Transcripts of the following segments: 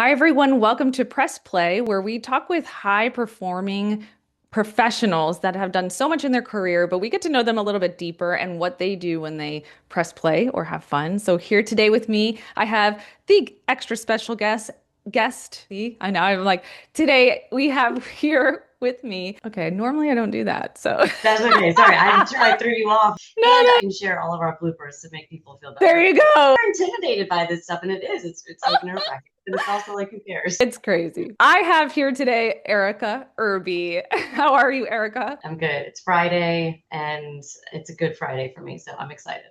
Hi, everyone. Welcome to Press Play, where we talk with high performing professionals that have done so much in their career, but we get to know them a little bit deeper and what they do when they press play or have fun. So here today with me, I have the extra special guest. See, I know I'm like, today we have here with me. Okay, normally I don't do that. So That's okay. Sorry, I'm sure I threw you off. no, And I no, can share all of our bloopers to make people feel there better. you go. They're intimidated by this stuff, and it is. It's like nerve-wracking. And it's also like, who cares? It's crazy. I have here today Erika Irby. How are you, Erika? I'm good. It's Friday, and it's a good Friday for me, so I'm excited.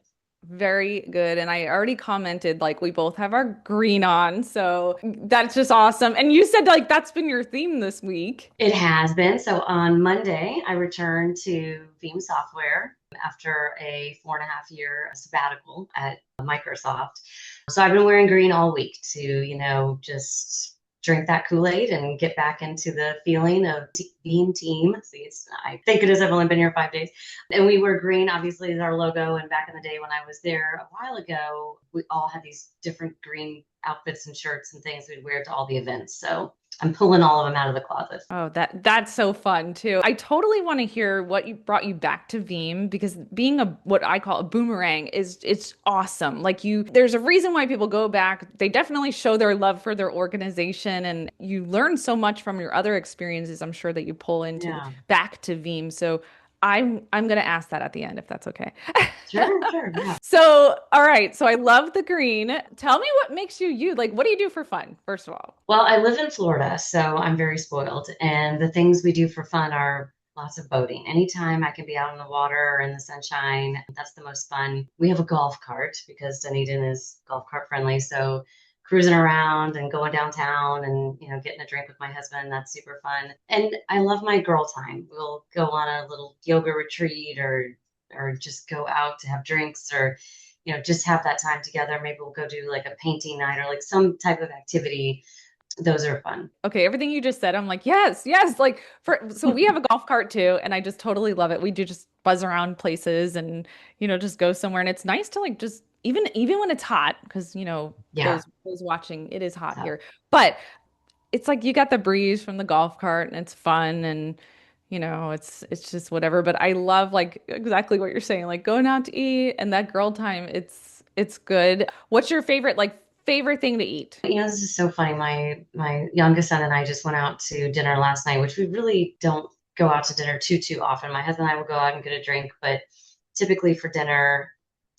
Very good. And I already commented, like, we both have our green on. So that's just awesome. And you said, like, that's been your theme this week. It has been. So on Monday, I returned to Veeam Software after a 4.5 year sabbatical at Microsoft. So I've been wearing green all week to, just drink that Kool-Aid and get back into the feeling of Veeam team. See, I think it is. I've only been here 5 days. And we wear green, obviously, is our logo. And back in the day when I was there a while ago, we all had these different green outfits and shirts and things we'd wear to all the events. So I'm pulling all of them out of the closet. Oh, that's so fun too. I totally want to hear what you brought you back to Veeam because being a what I call a boomerang is it's awesome. Like there's a reason why people go back. They definitely show their love for their organization and you learn so much from your other experiences. I'm sure that you pull into Yeah. back to Veeam. So I'm gonna ask that at the end if that's okay. Sure, sure. Yeah. So, all right. So I love the green. Tell me what makes you you. Like, what do you do for fun, first of all? Well, I live in Florida, so I'm very spoiled. And the things we do for fun are lots of boating. Anytime I can be out in the water or in the sunshine, that's the most fun. We have a golf cart because Dunedin is golf cart friendly. So cruising around and going downtown and, getting a drink with my husband, that's super fun. And I love my girl time. We'll go on a little yoga retreat or just go out to have drinks or just have that time together. Maybe we'll go do like a painting night or like some type of activity. Those are fun. Okay, everything you just said, I'm like, yes, yes. Like so we have a golf cart too, and I just totally love it. We do just buzz around places and just go somewhere. And it's nice to like just even when it's hot, because Yeah. those watching, it is hot here. But it's like you got the breeze from the golf cart and it's fun and it's just whatever. But I love like exactly what you're saying, like going out to eat and that girl time, it's good. What's your favorite thing to eat? This is so funny. My youngest son and I just went out to dinner last night, which we really don't go out to dinner too often. My husband and I will go out and get a drink, but typically for dinner,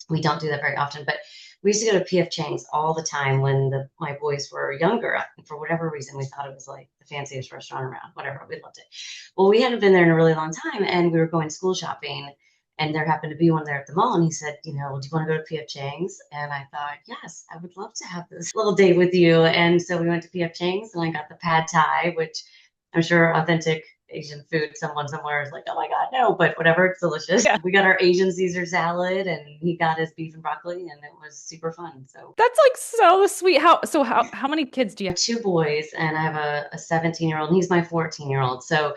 we don't do that very often. But we used to go to PF Chang's all the time when my boys were younger. And for whatever reason, we thought it was like the fanciest restaurant around. Whatever, we loved it. Well, we hadn't been there in a really long time, and we were going school shopping, and there happened to be one there at the mall. And he said, well, do you want to go to PF Chang's? And I thought, yes, I would love to have this little date with you. And so we went to PF Chang's, and I got the pad thai, which I'm sure authentic Asian food, someone somewhere is like, oh my God, no, but whatever, it's delicious. Yeah. We got our Asian Caesar salad and he got his beef and broccoli and it was super fun. So That's like so sweet. How many kids do you have? two boys and I have a 17-year-old and he's my 14-year-old. So,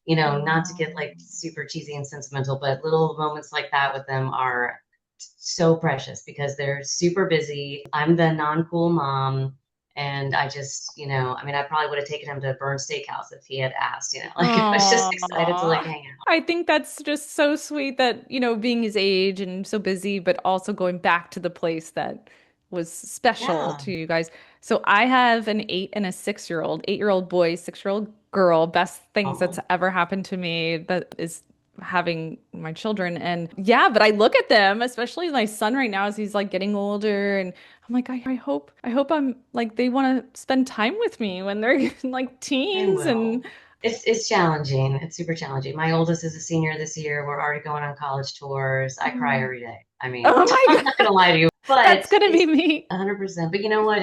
not to get like super cheesy and sentimental, but little moments like that with them are so precious because they're super busy. I'm the non-cool mom. And I just, I probably would have taken him to Burn Steakhouse if he had asked, like I was just excited to like Aw. hang out. I think that's just so sweet that, being his age and so busy, but also going back to the place that was special Yeah. to you guys. So I have an 8 and a 6-year-old, 8-year-old boy, 6-year-old girl. Best things that's Oh, ever happened to me that is having my children. And yeah, but I look at them, especially my son right now as he's like getting older and I'm like, I hope I'm like they want to spend time with me when they're like they teens and will. It's challenging. It's super challenging. My oldest is a senior this year. We're already going on college tours. I cry oh every day. I mean, oh my I'm God, not gonna lie to you, that's but gonna be it's me. 100%. But you know what?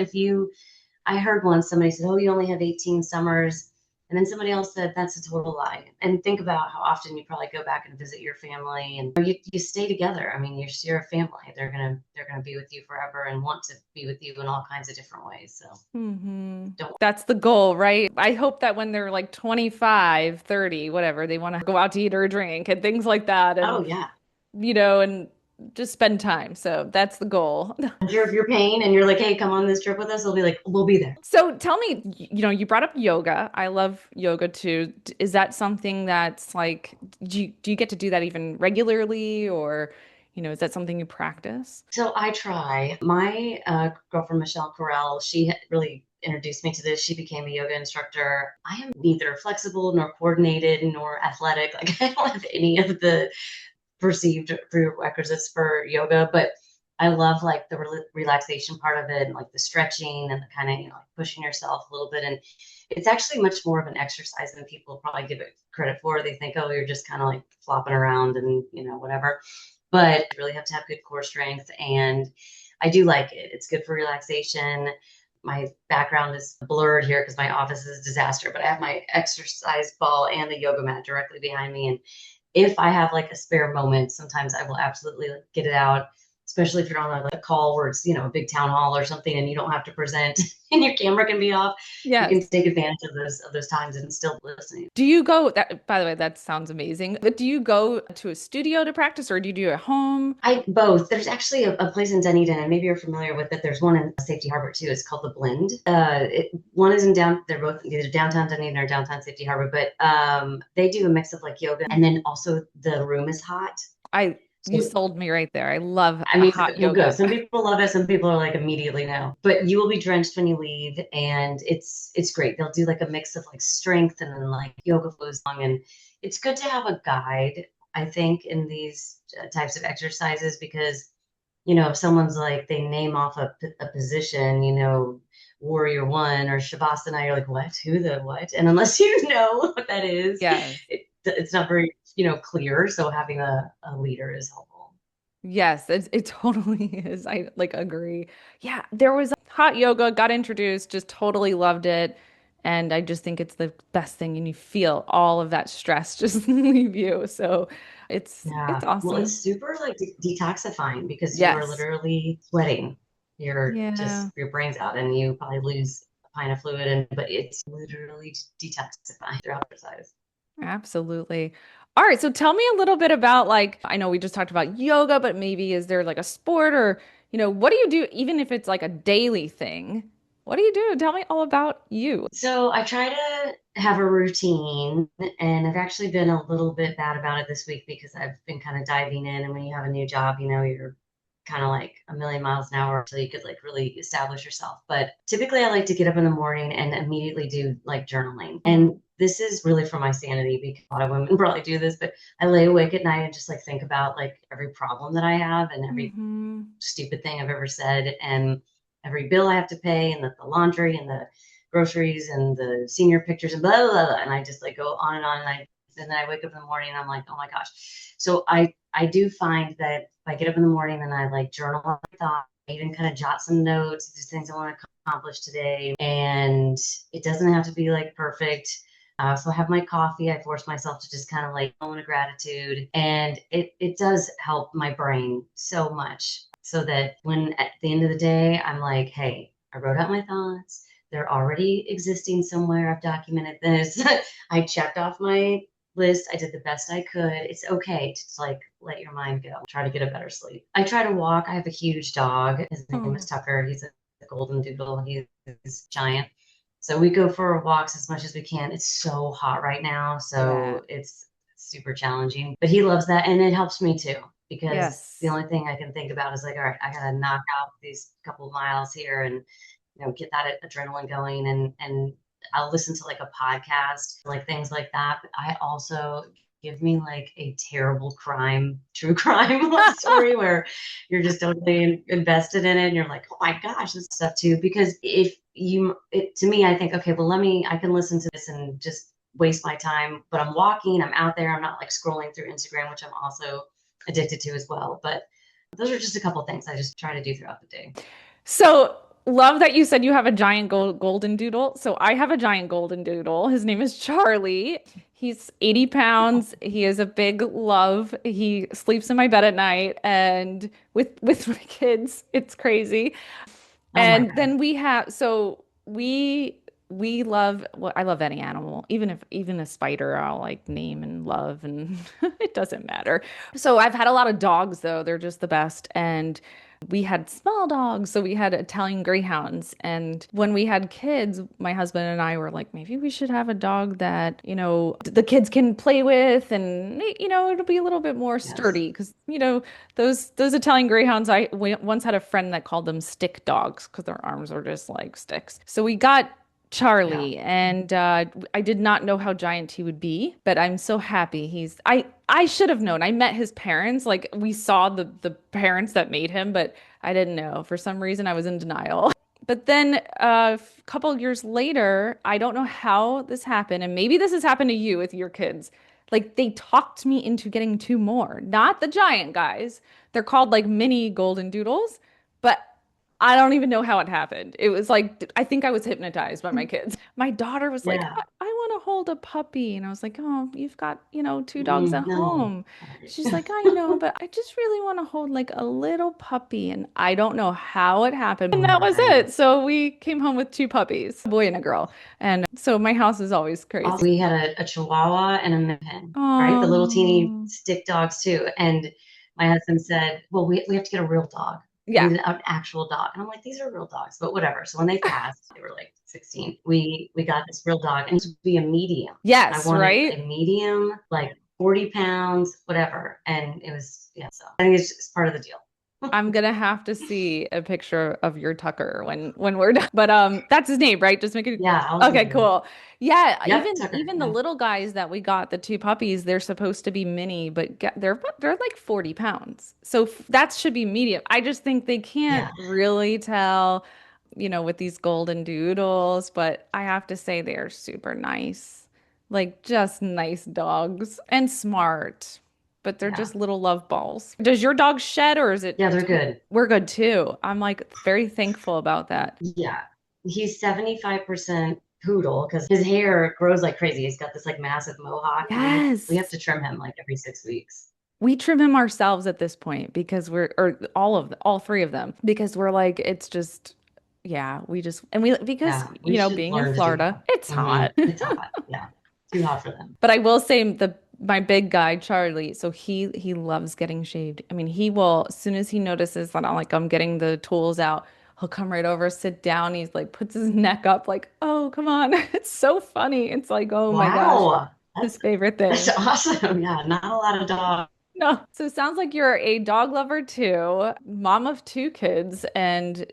I heard once somebody said, "Oh, you only have 18 summers," and then somebody else said that's a total lie. And think about how often you probably go back and visit your family, and you stay together. I mean, you're a family. They're gonna be with you forever and want to be with you in all kinds of different ways. So don't. That's the goal, right? I hope that when they're like 25, 30, whatever, they want to go out to eat or a drink and things like that. Oh yeah. And just spend time. So that's the goal. Sure, if you're paying and you're like, hey, come on this trip with us, they'll be like, we'll be there. So tell me, you brought up yoga. I love yoga too. Is that something that's like, do you get to do that even regularly, or, is that something you practice? So I try. My girlfriend, Michelle Correll, she really introduced me to this. She became a yoga instructor. I am neither flexible nor coordinated nor athletic. Like I don't have any of the perceived prerequisites for yoga, but I love like the relaxation part of it and like the stretching and the kind of, like pushing yourself a little bit. And it's actually much more of an exercise than people probably give it credit for. They think, oh, you're just kind of like flopping around and, whatever. But you really have to have good core strength. And I do like it. It's good for relaxation. My background is blurred here because my office is a disaster, but I have my exercise ball and the yoga mat directly behind me. And if I have like a spare moment, sometimes I will absolutely like get it out, especially if you're on a call where it's, a big town hall or something and you don't have to present and your camera can be off. You Yes. can take advantage of those times and still listening. Do you go that, by the way, that sounds amazing. But do you go to a studio to practice, or do you do it at home? I both. There's actually a place in Dunedin, and maybe you're familiar with it. There's one in Safety Harbor too. It's called the Blend. One is in down. They're both either downtown Dunedin or downtown Safety Harbor, but they do a mix of like yoga, and then also the room is hot. You So sold me right there. I love I a mean, hot well, good. yoga. Some people love it. Some people are like immediately no. But you will be drenched when you leave, and it's great. They'll do like a mix of like strength and then like yoga flows along, and it's good to have a guide. I think in these types of exercises because if someone's like they name off a position, warrior one or shavasana, you're like, what? Who the what? And unless you know what that is, Yes. it's not very clear. So having a leader is helpful. Yes, it totally is. I like agree. Yeah, there was hot yoga, got introduced, just totally loved it. And I just think it's the best thing, and you feel all of that stress just leave you. So it's Yeah. Well, it's awesome. super like detoxifying because you are Yes. literally sweating. You're Yeah, just your brain's out and you probably lose a pint of fluid and but it's literally detoxifying throughout exercise. absolutely. All right, so tell me a little bit about like I know we just talked about yoga, but maybe is there like a sport or, what do you do even if it's like a daily thing? What do you do? Tell me all about you. So I try to have a routine, and I've actually been a little bit bad about it this week because I've been kind of diving in. And when you have a new job, you're kind of like a million miles an hour, so you could like really establish yourself. But typically, I like to get up in the morning and immediately do like journaling. And this is really for my sanity because a lot of women probably do this, but I lay awake at night and just like think about like every problem that I have and every Mm-hmm. stupid thing I've ever said and every bill I have to pay and the laundry and the groceries and the senior pictures and blah, blah, blah, blah. And I just like go on and on. And then I wake up in the morning and I'm like, oh my gosh. So I do find that if I get up in the morning and I like journal my thoughts, I even kind of jot some notes, just things I want to accomplish today. And it doesn't have to be like perfect. So I have my coffee. I force myself to just kind of like own a gratitude. And it does help my brain so much so that when at the end of the day, I'm like, hey, I wrote out my thoughts. They're already existing somewhere. I've documented this. I checked off my list. I did the best I could. It's okay to just like let your mind go. Try to get a better sleep. I try to walk. I have a huge dog. His name is Oh, Tucker. He's a golden doodle. He's giant. So we go for walks as much as we can. It's so hot right now, yeah. so it's super challenging. But he loves that, and it helps me too because the Yes. only thing I can think about is like, all right, I gotta knock out these couple of miles here and get that adrenaline going and I'll listen to like a podcast, like things like that. But I also give me like a terrible true crime story where you're just totally invested in it and you're like, oh my gosh, this stuff too. Because if to me, I think, okay, well, I can listen to this and just waste my time, but I'm walking, I'm out there, I'm not like scrolling through Instagram, which I'm also addicted to as well. But those are just a couple things I just try to do throughout the day. So love that you said you have a giant golden doodle. So I have a giant golden doodle. His name is Charlie. He's 80 pounds. He is a big love. He sleeps in my bed at night and with my kids. It's crazy. Oh my And God. then we have, so we we love, well, I love any animal, even a spider, I'll like name and love, and it doesn't matter. So I've had a lot of dogs though. They're just the best. And we had small dogs, so we had Italian greyhounds. And when we had kids, my husband and I were like, maybe we should have a dog that, the kids can play with, and it'll be a little bit more Yes. sturdy because, those Italian greyhounds, we once had a friend that called them stick dogs because their arms are just like sticks. So we got Yeah. Charlie, and I did not know how giant he would be, but I'm so happy I should have known. I met his parents, like we saw the parents that made him, but I didn't know. For some reason, I was in denial. But then a couple of years later, I don't know how this happened, and maybe this has happened to you with your kids. Like they talked me into getting two more, not the giant guys. They're called like mini golden doodles, but I don't even know how it happened. It was like, I think I was hypnotized by my kids. My daughter was like, Yeah. I want to hold a puppy. And I was like, oh, you've got, two dogs at No. home. Sorry. She's like, I know, but I just really want to hold like a little puppy. And I don't know how it happened. And that was Right. it. So we came home with two puppies, a boy and a girl. And so my house is always crazy. Also, we had a Chihuahua and a Min Pin, right? The little teeny Oh, stick dogs too. And my husband said, well, we have to get a real dog. We yeah. need an actual dog. And I'm like, these are real dogs, but whatever. So when they passed, they were like 16. We got this real dog, and it would be a medium. I Yes, wanted right? a medium, like 40 pounds, whatever. And it was, yeah. So I think it's just part of the deal. I'm gonna have to see a picture of your Tucker when we're done. But that's his name, right? Just make it Yeah, I'll okay, send you. cool. Yeah, Yep, even Tucker. even the Yeah. little guys that we got, the two puppies, they're supposed to be mini, but they're like 40 pounds. So that should be medium. I just think they can't Yeah. really tell, with these golden doodles, but I have to say they are super nice. Like just nice dogs and smart, but they're Yeah. just little love balls. Does your dog shed or is it? Yeah, they're good. We're good too. I'm like very thankful about that. Yeah. He's 75% poodle because his hair grows like crazy. He's got this like massive mohawk, and we have Yes. to trim him like every 6 weeks. We trim him ourselves at this point because or all three of them, because we're like, it's just, yeah, because, Yeah, we should being in learn to do Florida, that. it's hot. It's hot. Yeah. Too hot for them. But I will say my big guy, Charlie, so he loves getting shaved. I mean, he will, as soon as he notices that I'm getting the tools out, he'll come right over, sit down. He's like, puts his neck up, like, oh, come on. It's so funny. It's like, oh my gosh, Wow. his favorite That's thing. awesome. Yeah, not a lot of dogs. No. So it sounds like you're a dog lover too, mom of two kids, and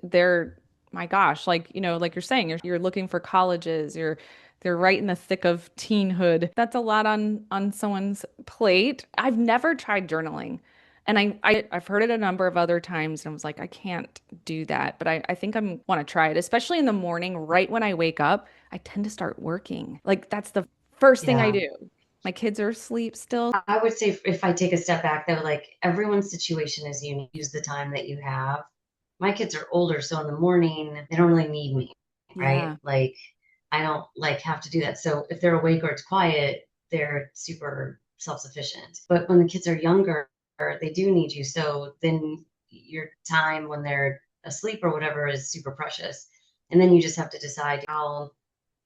my gosh, like, like you're saying, you're looking for colleges, they're right in the thick of teenhood. That's a lot on someone's plate. I've never tried journaling. And I've heard it a number of other times and I was like, I can't do that. But I think I want to try it, especially in the morning, right when I wake up. I tend to start working. Like that's the first thing I Yeah. do. My kids are asleep still. I would say if I take a step back, though, like everyone's situation is unique. Use the time that you have. My kids are older, so in the morning they don't really need me, right? Yeah. Like I don't like have to do that. So if they're awake or it's quiet, they're super self-sufficient. But when the kids are younger, they do need you. So then your time when they're asleep or whatever is super precious. And then you just have to decide how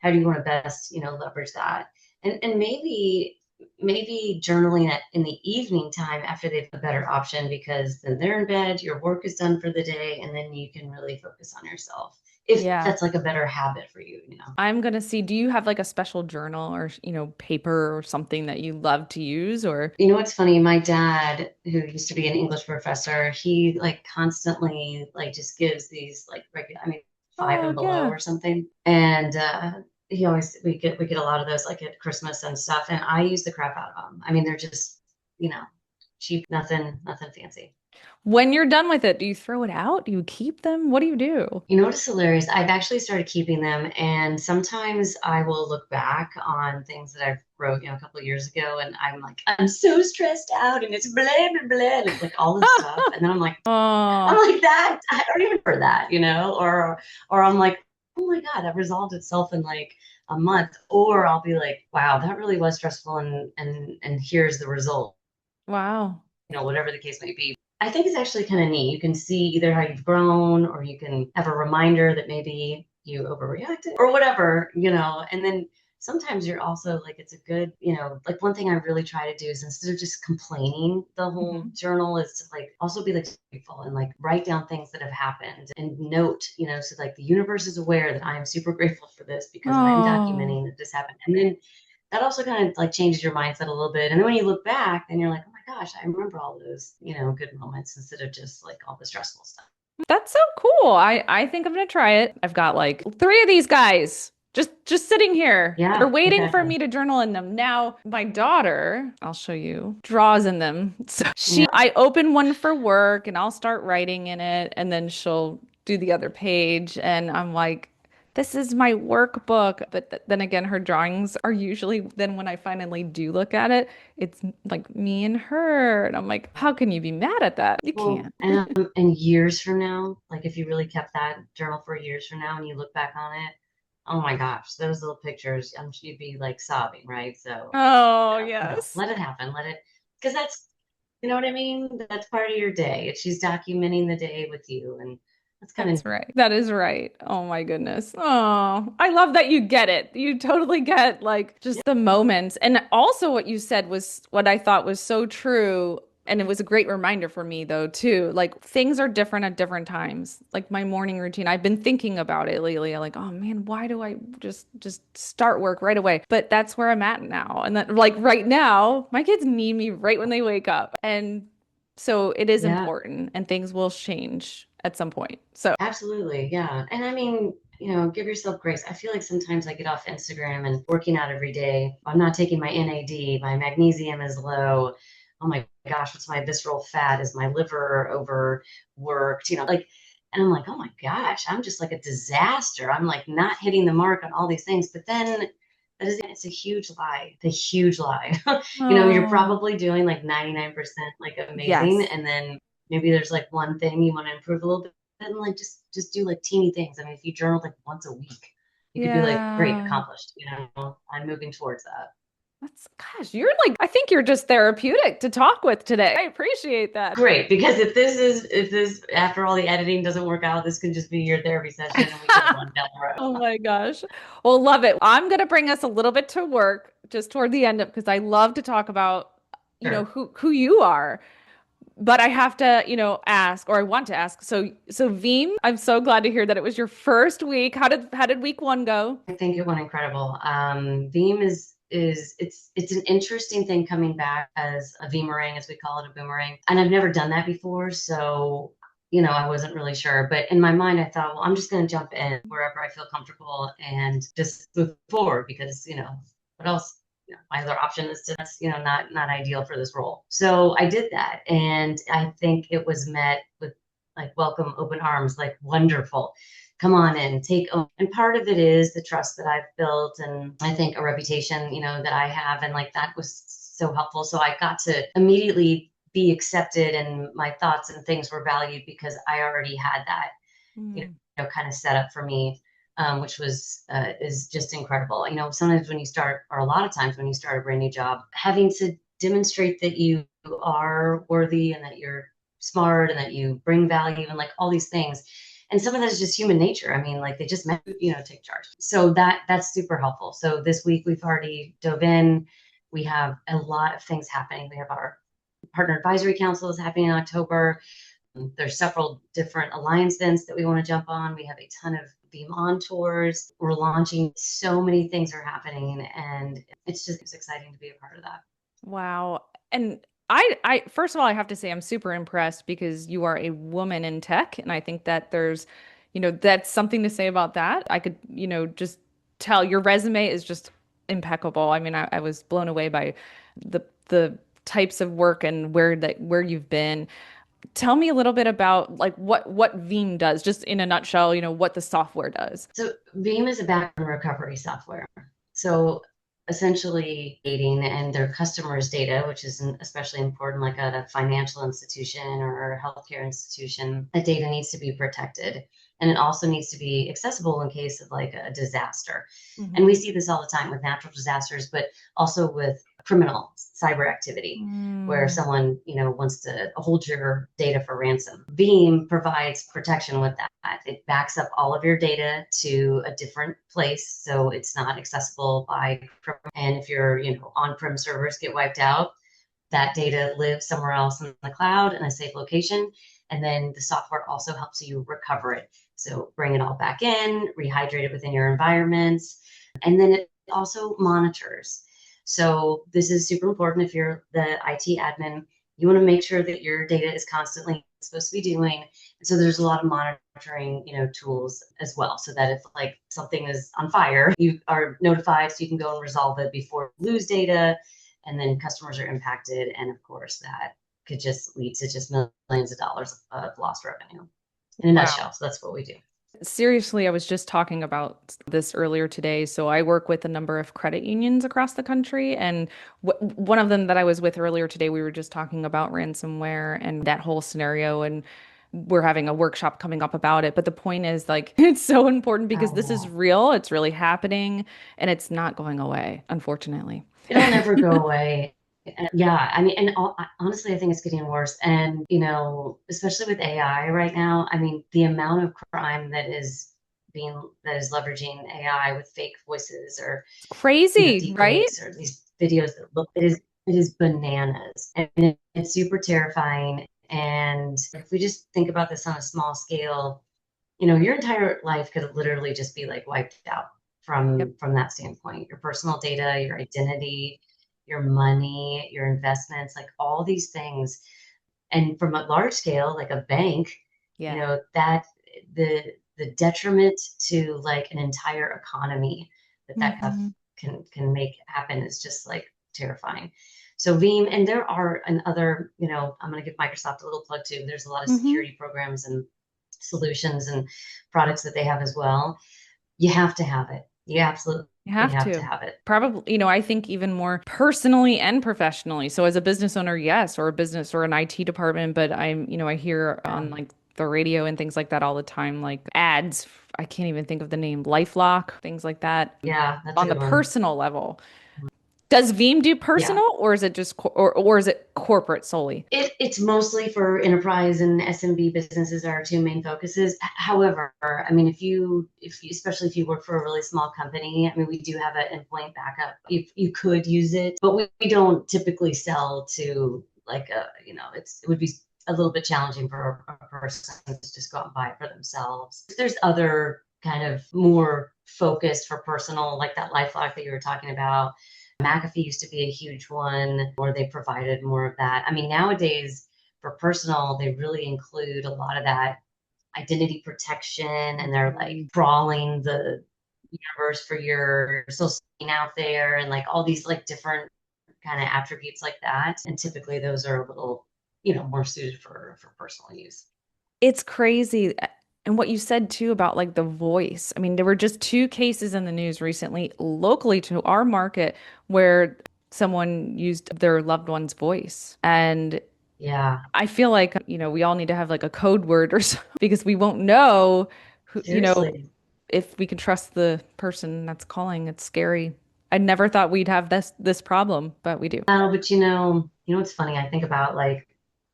do you want to best, leverage that. And maybe journaling at in the evening time after they've a better option because then they're in bed, your work is done for the day, and then you can really focus on yourself. If Yeah. that's like a better habit for you. I'm gonna see, do you have like a special journal or, paper or something that you love to use or? You know what's funny? My dad, who used to be an English professor, he like constantly like just gives these like regular, I mean, five Oh, and below yeah. or something. And he always we get a lot of those like at Christmas and stuff. And I use the crap out of them. I mean, they're just, you know, cheap, nothing fancy. When you're done with it, do you throw it out? Do you keep them? What do you do? You know what is hilarious? I've actually started keeping them, and sometimes I will look back on things that I've wrote, a couple of years ago, and I'm like, I'm so stressed out, and it's blah blah blah, and it's like all this stuff, and then I'm like, Oh, that I don't even for that, or I'm like, oh my God, that resolved itself in like a month, or I'll be like, wow, that really was stressful, and here's the result, wow. whatever the case may be. I think it's actually kind of neat. You can see either how you've grown or you can have a reminder that maybe, you overreacted or whatever, and then sometimes you're also like, it's a good, like one thing I really try to do is instead of just complaining the whole Mhm. journal is to like also be like grateful and like write down things that have happened and note, so like the universe is aware that I am super grateful for this because I'm Oh, documenting that this happened. And then that also kind of like changes your mindset a little bit. And then when you look back, then you're like, oh my gosh, I remember all those, good moments instead of just like all the stressful stuff. that's so cool. I think I'm gonna try it. I've got like three of these guys just sitting here. They're Yeah, waiting for exactly. me to journal in them. Now, my daughter, I'll show you, draws in them. So Yeah. I open one for work and I'll start writing in it, and then she'll do the other page, and I'm like, this is my workbook. But then again, her drawings are usually then when I finally do look at it, it's like me and her. And I'm like, how can you be mad at that? You Well, can't. and years from now, like if you really kept that journal for years from now and you look back on it, oh my gosh, those little pictures, I'm sure you'd be like sobbing, right? So, Oh, yes. let it happen. Let it, because that's, you know what I mean? That's part of your day. She's documenting the day with you, and that's kind of That's right. That is right. Oh my goodness. Oh, I love that you get it. You totally get like just the moments. And also what you said was what I thought was so true. And it was a great reminder for me though, too. Like things are different at different times. Like my morning routine, I've been thinking about it lately. I'm like, oh man, why do I just start work right away? But that's where I'm at now. And that like right now, my kids need me right when they wake up. And so it is yeah. important and things will change at some point. So, Absolutely, yeah. And I mean, give yourself grace. I feel like sometimes I get off Instagram and working out every day. I'm not taking my NAD, my magnesium is low. Oh my gosh, what's my visceral fat? Is my liver overworked? Like, and I'm like, oh my gosh, I'm just like a disaster. I'm like not hitting the mark on all these things. But then it's a huge lie, the huge lie. You're oh, probably doing like 99% like amazing. yes. And then maybe there's like one thing you want to improve a little bit and like just do like teeny things. I mean, if you journal like once a week, you could be like, great, Yeah. accomplished. I'm moving towards that. That's, gosh, you're like, I think you're just therapeutic to talk with today. I appreciate that. Great, because if this after all the editing doesn't work out, this can just be your therapy session and we can run down the road. Oh my gosh. Well, love it. I'm going to bring us a little bit to work just toward the end of because I love to talk about, Sure. who you are. But I have to, ask, or I want to ask. So Veeam, I'm so glad to hear that it was your first week. How did week one go? I think it went incredible. Veeam is it's an interesting thing coming back as a Veemerang, as we call it, a boomerang. And I've never done that before, so I wasn't really sure. But in my mind, I thought, well, I'm just going to jump in wherever I feel comfortable and just move forward because what else? My other option is to that's not ideal for this role. So I did that, and I think it was met with like welcome, open arms, like wonderful, come on in, take over. And part of it is the trust that I've built and I think a reputation, that I have. And like that was so helpful. So I got to immediately be accepted and my thoughts and things were valued because I already had that, Hmm. kind of set up for me. Which was is just incredible. Sometimes when you start, or a lot of times when you start a brand new job, having to demonstrate that you are worthy and that you're smart and that you bring value and like all these things, and some of that is just human nature. I mean, like they just meant, take charge. So that's super helpful. So this week we've already dove in. We have a lot of things happening. We have our partner advisory council is happening in October. There's several different alliance events that we want to jump on. We have a ton of Veeam on tours. We're launching, so many things are happening, and it's exciting to be a part of that. Wow. And I first of all, I have to say I'm super impressed because you are a woman in tech, and I think that there's, that's something to say about that. I could, just tell your resume is just impeccable. I mean, I was blown away by the types of work and where you've been. Tell me a little bit about like what Veeam does, just in a nutshell, what the software does. So Veeam is a background recovery software. So essentially aiding and their customers' data, which is especially important, like at a financial institution or a healthcare institution, that data needs to be protected. And it also needs to be accessible in case of like a disaster. And we Hmm. see this all the time with natural disasters, but also with criminal cyber activity where Mm. someone, wants to hold your data for ransom. Veeam provides protection with that. It backs up all of your data to a different place, so it's not accessible by criminals. And if your, on-prem servers get wiped out, that data lives somewhere else in the cloud in a safe location. And then the software also helps you recover it. So bring it all back in, rehydrate it within your environments, and then it also monitors. So this is super important if you're the IT admin. You want to make sure that your data is constantly supposed to be doing. So there's a lot of monitoring, tools as well, so that if like something is on fire, you are notified so you can go and resolve it before you lose data, and then customers are impacted. And of course, that could just lead to just millions of dollars of lost revenue in a Wow. nutshell. So that's what we do. Seriously, I was just talking about this earlier today. So I work with a number of credit unions across the country, and one of them that I was with earlier today, we were just talking about ransomware and that whole scenario, and we're having a workshop coming up about it. But the point is, like, it's so important because this is Oh, real, it's really happening, and it's not going away, unfortunately. it'll never go away. Yeah, I mean, and honestly, I think it's getting worse. And, especially with AI right now, I mean, the amount of crime that is leveraging AI with fake voices or, It's crazy, deep right? fakes or these videos that look, it is bananas. And it's super terrifying. And if we just think about this on a small scale, your entire life could literally just be like wiped out Yep. from that standpoint. Your personal data, your identity, your money, your investments, like all these things. And from a large scale, like a bank, Yeah. that the detriment to like an entire economy that kind of Hmm. can make happen is just like terrifying. So Veeam, and there are other, I'm going to give Microsoft a little plug too. There's a lot of Hmm. security programs and solutions and products that they have as well. You have to have it. You absolutely You have have to to. have it. Probably, I think even more personally and professionally. So as a business owner, yes, or a business or an IT department, but I hear Yeah, on like the radio and things like that all the time, like ads. I can't even think of the name, LifeLock, things like that. yeah, that's a On the good one. personal level, does Veeam do Yeah. personal, or is it just or is it corporate solely? It's mostly for enterprise and SMB businesses are our two main focuses. However, I mean, if you, especially if you work for a really small company, I mean, we do have an endpoint backup. You could use it, but we don't typically sell to like it would be a little bit challenging for a person to just go out and buy it for themselves. There's other kind of more focused for personal, like that LifeLock that you were talking about. McAfee used to be a huge one where they provided more of that. I mean, nowadays for personal, they really include a lot of that identity protection, and they're like Mhm. crawling the universe for your social media out there and like all these like different kind of attributes like that. And typically those are a little, more suited for personal use. It's crazy. And what you said too about like the voice. I mean, there were just two cases in the news recently, locally to our market, where someone used their loved one's voice. And Yeah, I feel like, we all need to have like a code word or something because we won't know who, seriously. if we can trust the person that's calling. It's scary. I never thought we'd have this problem, but we do. No, but what's funny? I think about like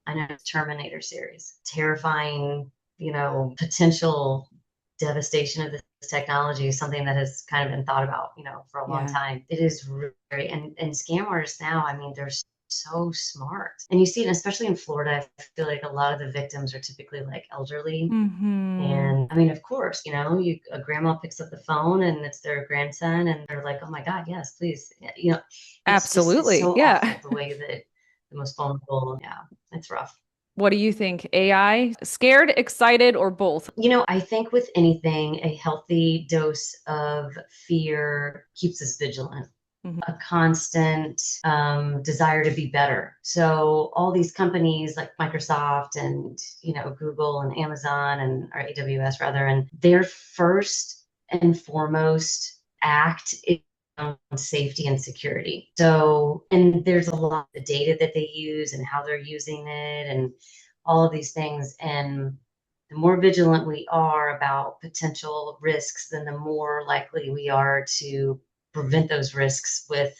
I know Terminator series, terrifying, potential devastation of this technology is something that has kind of been thought about, for a long Yeah. time. It is very, and scammers now, I mean, they're so smart. And you see it, especially in Florida, I feel like a lot of the victims are typically like elderly. Hmm. And I mean, of course, a grandma picks up the phone and it's their grandson, and they're like, "Oh my God, yes, please." It's Absolutely. so Yeah. awful the way that the most vulnerable. Yeah, it's rough. What do you think? AI? Scared, excited, or both? I think with anything, a healthy dose of fear keeps us vigilant. Mhm. A constant desire to be better. So all these companies like Microsoft and Google and Amazon and or AWS rather, and their first and foremost act is on safety and security. So and there's a lot of data that they use and how they're using it and all of these things. And the more vigilant we are about potential risks, then the more likely we are to prevent those risks with,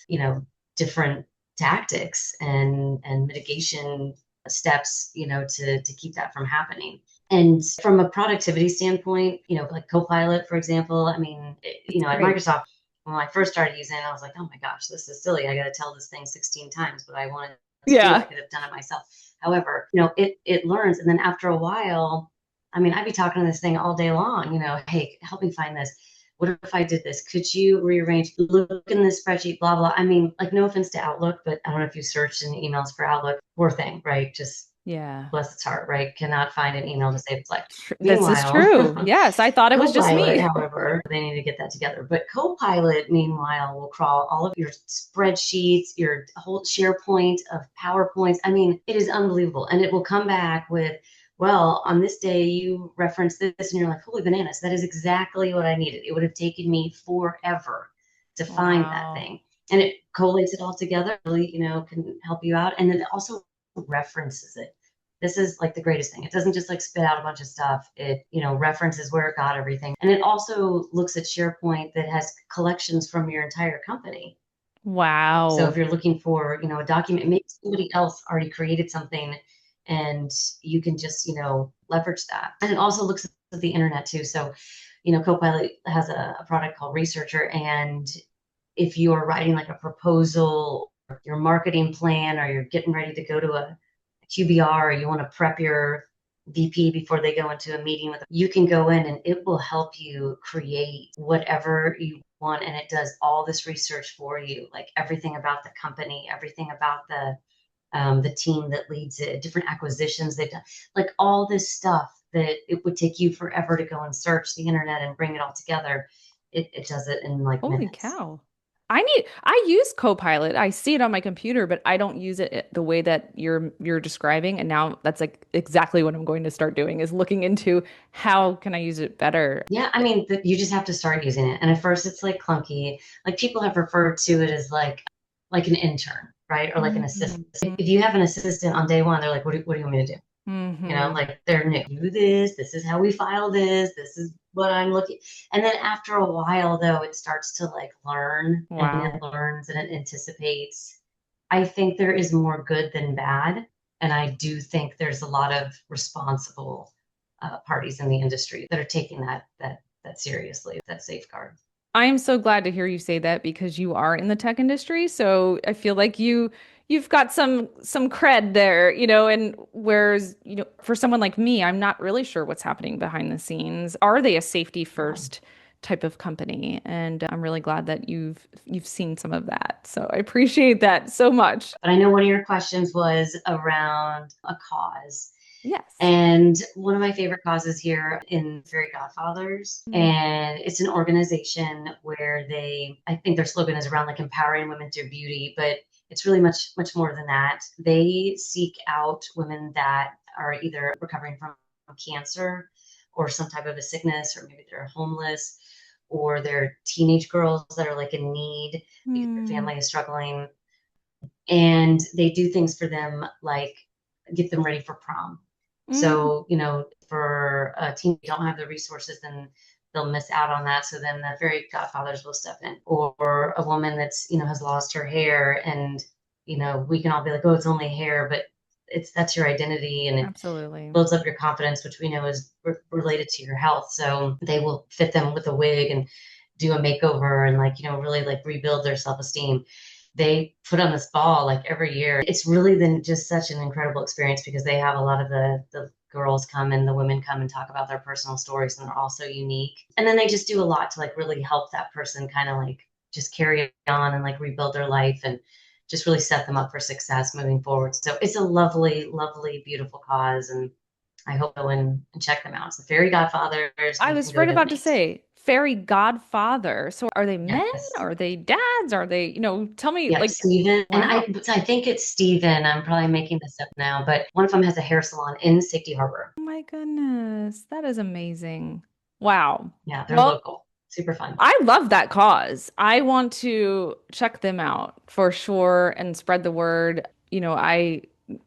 different tactics and mitigation steps, to keep that from happening. And from a productivity standpoint, like Copilot, for example, I mean, It's at great. Microsoft, when I first started using it, I was like, oh my gosh, this is silly. I got to tell this thing 16 times what I wanted to do. I Yeah. could have done it myself. However, it learns. And then after a while, I mean, I'd be talking to this thing all day long, hey, help me find this. What if I did this? Could you rearrange? Look in this spreadsheet, blah, blah. I mean, like, no offense to Outlook, but I don't know if you searched in emails for Outlook. Poor thing, right? Just Yeah. bless its heart, right? Cannot find an email to save its life. This is Meanwhile, true. Yes, I thought it was just Copilot, me. however, they need to get that together. But Copilot, meanwhile, will crawl all of your spreadsheets, your whole SharePoint of PowerPoints. I mean, it is unbelievable. And it will come back with, well, on this day you reference this, and you're like, holy bananas, that is exactly what I needed. It would have taken me forever to find that Wow. thing. And it collates it all together, really, can help you out. And then it also references it. This is like the greatest thing. It doesn't just like spit out a bunch of stuff. It, references where it got everything. And it also looks at SharePoint that has collections from your entire company. So if Wow. you're looking for, a document, maybe somebody else already created something and you can just, leverage that. And it also looks at the internet too. So, Copilot has a product called Researcher. And if you are writing like a proposal, or your marketing plan, or you're getting ready to go to a QBR, or you want to prep your VP before they go into a meeting with them, you can go in and it will help you create whatever you want. And it does all this research for you, like everything about the company, everything about the team that leads it, different acquisitions they've done, like all this stuff that it would take you forever to go and search the internet and bring it all together. It does it in like Holy minutes. cow. I use Copilot. I see it on my computer, but I don't use it the way that you're describing. And now that's like exactly what I'm going to start doing is looking into how can I use it better. Yeah, I mean, you just have to start using it. And at first it's like clunky. Like people have referred to it as like an intern, right? Or like an assistant. Mhm. If you have an assistant on day one, they're like, what do you want me to do? Hmm. Like they're new. Do this is how we file this is what I'm looking. And then after a while though, it starts to like learn and it Wow. learns and it anticipates. I think there is more good than bad. And I do think there's a lot of responsible parties in the industry that are taking that seriously, that safeguard. I am so glad to hear you say that because you are in the tech industry. So I feel like you've got some cred there, and whereas, for someone like me, I'm not really sure what's happening behind the scenes. Are they a safety Yeah. first type of company? And I'm really glad that you've seen some of that. So I appreciate that so much. But I know one of your questions was around a cause. Yes. And one of my favorite causes here in Fairy Godfathers, Mm. and it's an organization where I think their slogan is around like empowering women through beauty, but it's really much, much more than that. They seek out women that are either recovering from cancer or some type of a sickness, or maybe they're homeless, or they're teenage girls that are like in need because their Hmm. family is struggling. And they do things for them like get them ready for prom. Mm. So, for a teen who don't have the resources, then they'll miss out on that. So then the fairy godfathers will step in. Or a woman that's, has lost her hair, and, we can all be like, oh, it's only hair, but that's your identity, and it Absolutely. builds up your confidence, which we know is related to your health. So they will fit them with a wig and do a makeover and like, really like rebuild their self-esteem. They put on this ball like every year. It's really then just such an incredible experience because they have a lot of the girls come and the women come and talk about their personal stories, and they're all so unique. And then they just do a lot to like really help that person kind of like just carry on and like rebuild their life and just really set them up for success moving forward. So it's a lovely, lovely, beautiful cause. And I hope go and check them out. It's the Fairy Godfathers, I and you can was go right about to donate. say fairy godfather. So are they men? Yes. Are they dads? Are they, tell me Yep, like, Stephen. And wow. I think it's Stephen. I'm probably making this up now, but one of them has a hair salon in Safety Harbor. Oh my goodness. That is amazing. Wow. Yeah, they're Well, local. Super fun. I love that cause. I want to check them out for sure and spread the word.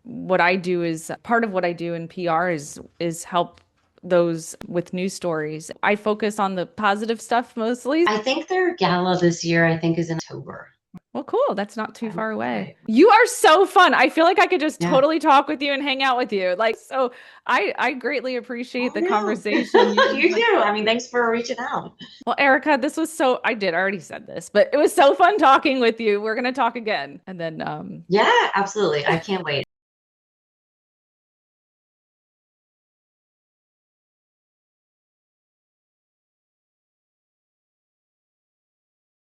What I do is part of what I do in PR is help those with news stories. I focus on the positive stuff mostly. I think their gala this year, I think, is in October. Well, cool. That's not too far away. Right. You are so fun. I feel like I could just Yeah. totally talk with you and hang out with you. Like, so I greatly appreciate Oh the no. conversation. You've been You like, too. I mean, thanks for reaching out. well, Erica, this was so, I already said this, but it was so fun talking with you. We're going to talk again. And then, Yeah, absolutely. I can't wait.